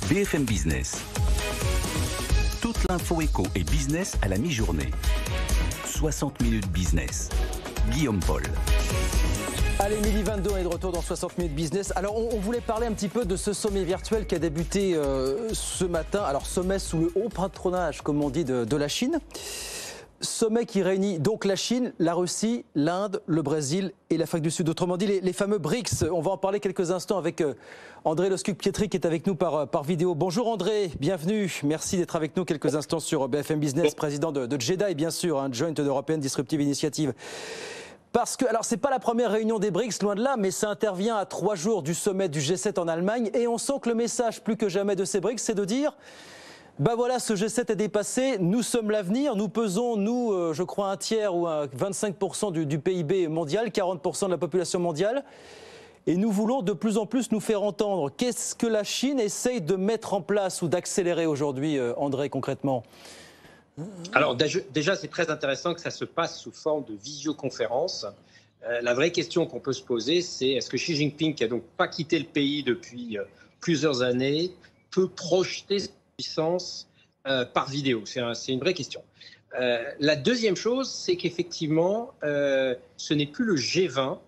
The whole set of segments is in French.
BFM Business. Toute l'info éco et business à la mi-journée. 60 minutes business. Guillaume Paul. Allez, midi 22, on est de retour dans 60 minutes business. Alors, on voulait parler un petit peu de ce sommet virtuel qui a débuté ce matin. Alors, sommet sous le haut patronage, comme on dit, de la Chine. Sommet qui réunit donc la Chine, la Russie, l'Inde, le Brésil et l'Afrique du Sud. Autrement dit, les fameux BRICS. On va en parler quelques instants avec André Loscuc-Pietri qui est avec nous par vidéo. Bonjour André, bienvenue. Merci d'être avec nous quelques instants sur BFM Business, président de JEDI, bien sûr, Joint European Disruptive Initiative. Parce que, alors c'est pas la première réunion des BRICS, loin de là, mais ça intervient à 3 jours du sommet du G7 en Allemagne. Et on sent que le message, plus que jamais, de ces BRICS, c'est de dire... Ben voilà, ce G7 est dépassé, nous sommes l'avenir, nous pesons, nous, je crois, un tiers ou 25% du PIB mondial, 40% de la population mondiale, et nous voulons de plus en plus nous faire entendre. Qu'est-ce que la Chine essaye de mettre en place ou d'accélérer aujourd'hui, André, concrètement ? Alors déjà, c'est très intéressant que ça se passe sous forme de visioconférence. La vraie question qu'on peut se poser, c'est est-ce que Xi Jinping, qui n'a donc pas quitté le pays depuis plusieurs années, peut projeter puissance par vidéo? C'est une vraie question. La deuxième chose, c'est qu'effectivement, ce n'est plus le G20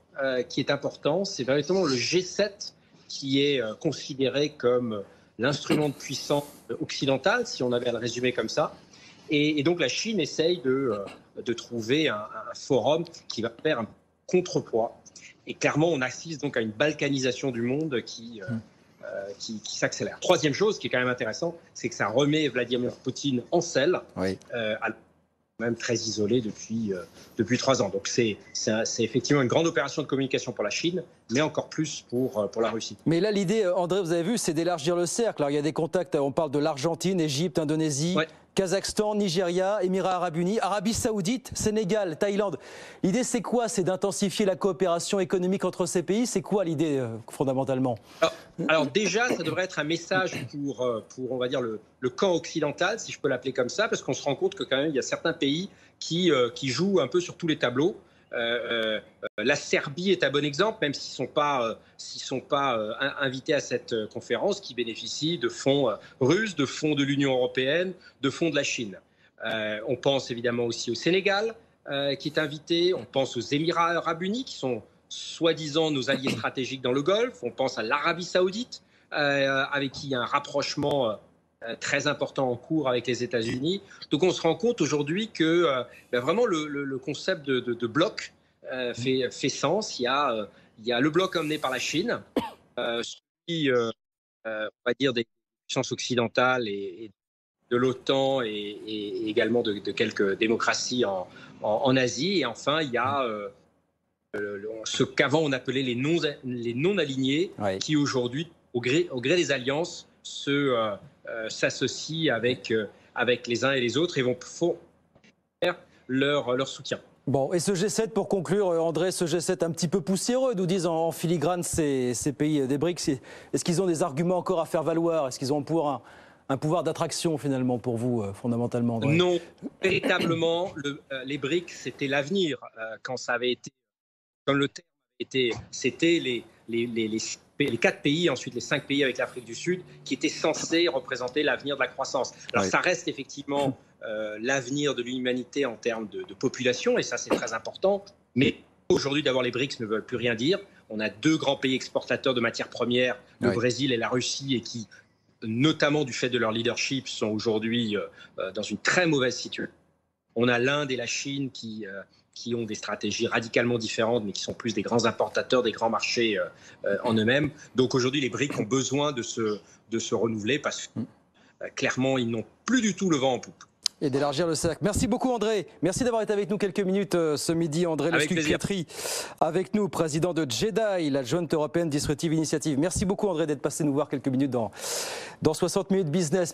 qui est important, c'est véritablement le G7 qui est considéré comme l'instrument de puissance occidentale, si on avait à le résumer comme ça. Et donc la Chine essaye de trouver un forum qui va faire un contrepoids. Et clairement, on assiste donc à une balkanisation du monde qui s'accélère. Troisième chose qui est quand même intéressant, c'est que ça remet Vladimir Poutine en selle, oui. Même très isolé depuis 3 ans. Donc c'est effectivement une grande opération de communication pour la Chine, mais encore plus pour la Russie. Mais là, l'idée, André, vous avez vu, c'est d'élargir le cercle. Alors, il y a des contacts, on parle de l'Argentine, Égypte, Indonésie, ouais. Kazakhstan, Nigeria, Émirats Arabes Unis, Arabie Saoudite, Sénégal, Thaïlande. L'idée, c'est quoi? C'est d'intensifier la coopération économique entre ces pays. C'est quoi l'idée, fondamentalement? Alors déjà, ça devrait être un message pour on va dire, le camp occidental, si je peux l'appeler comme ça, parce qu'on se rend compte que quand même, il y a certains pays qui jouent un peu sur tous les tableaux. La Serbie est un bon exemple, même s'ils sont pas invités à cette conférence, qui bénéficie de fonds russes, de fonds de l'Union européenne, de fonds de la Chine. On pense évidemment aussi au Sénégal, qui est invité. On pense aux Émirats Arabes Unis, qui sont soi-disant nos alliés stratégiques dans le Golfe. On pense à l'Arabie Saoudite, avec qui il y a un rapprochement très important en cours avec les États-Unis. Donc on se rend compte aujourd'hui que vraiment le concept de bloc fait sens. Il y a le bloc emmené par la Chine, celui, on va dire, des puissances occidentales et de l'OTAN et également de quelques démocraties en Asie. Et enfin, il y a ce qu'avant on appelait les non-alignés, ouais. Qui aujourd'hui, au gré des alliances, s'associent avec les uns et les autres et vont faire leur soutien. Bon, et ce G7, pour conclure, André, ce G7 un petit peu poussiéreux, nous disent en filigrane ces pays des BRICS. Est-ce qu'ils ont des arguments encore à faire valoir? Est-ce qu'ils ont un pouvoir d'attraction finalement pour vous, fondamentalement, André? Non, véritablement, les BRICS, c'était l'avenir. Quand ça avait été, comme le terme était, c'était les 4 pays, ensuite les 5 pays avec l'Afrique du Sud, qui étaient censés représenter l'avenir de la croissance. Alors oui. Ça reste effectivement l'avenir de l'humanité en termes de population, et ça c'est très important. Mais aujourd'hui, d'abord, les BRICS ne veulent plus rien dire. On a 2 grands pays exportateurs de matières premières, le Brésil et la Russie, et qui, notamment du fait de leur leadership, sont aujourd'hui dans une très mauvaise situation. On a l'Inde et la Chine qui ont des stratégies radicalement différentes, mais qui sont plus des grands importateurs, des grands marchés en eux-mêmes. Donc aujourd'hui, les BRICS ont besoin de se renouveler parce que clairement, ils n'ont plus du tout le vent en poupe. Et d'élargir le cercle. Merci beaucoup André. Merci d'avoir été avec nous quelques minutes ce midi. André Loscuc-Pietri, avec nous, président de JEDI, la Joint European Disruptive Initiative. Merci beaucoup André d'être passé nous voir quelques minutes dans 60 minutes business.